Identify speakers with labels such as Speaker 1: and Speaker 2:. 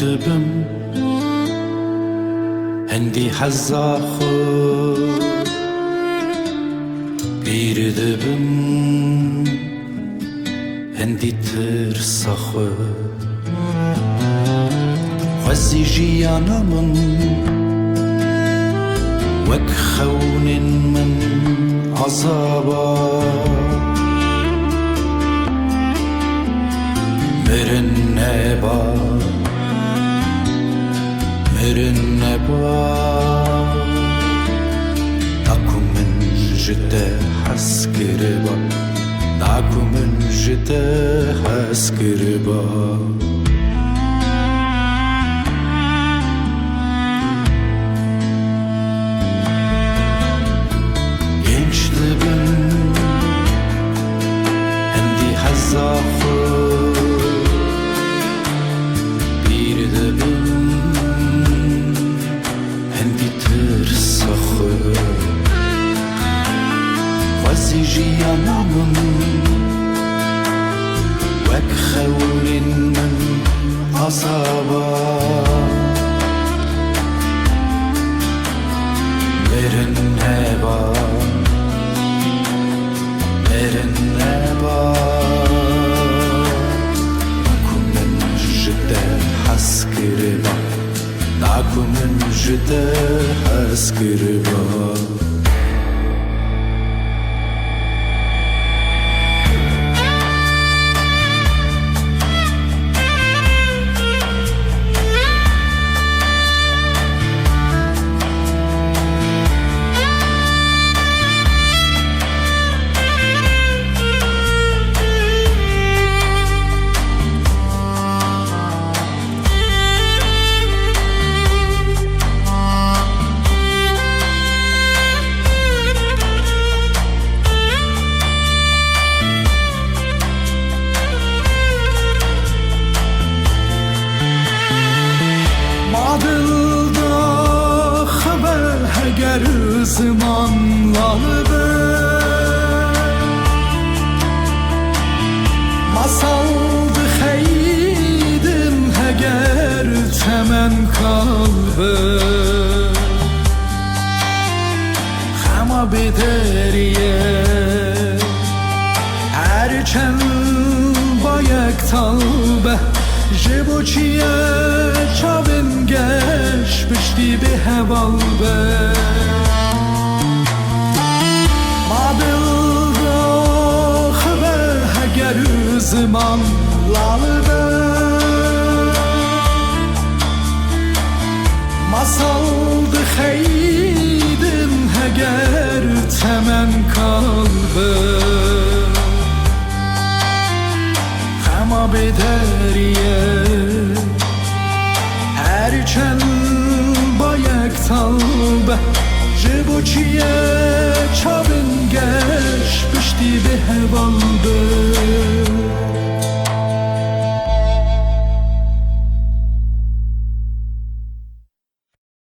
Speaker 1: دبم هندی حزا خود بیر دبم هندی ترسا خود خوزی جیانا من وک خون من عذابا مرن نبا داكو من جده حس كربا داكو من جده حس كربا gençliğim hendi hazzafı bir de ben hendi tırsakı vazici yanamın vek khevrin min azaba verin heba داكو من جده حس كربا zamanlarda masaldı xeydim heger temen kalbe xama bederiye erken bayak talbe jibuçiye çavin geç bişti bir hevalbe zamanlarda masaldı xeydim heger temen kalbe xama bederiye herçen bayak talbe jibuçiye çavin geç bişti bir hevalbe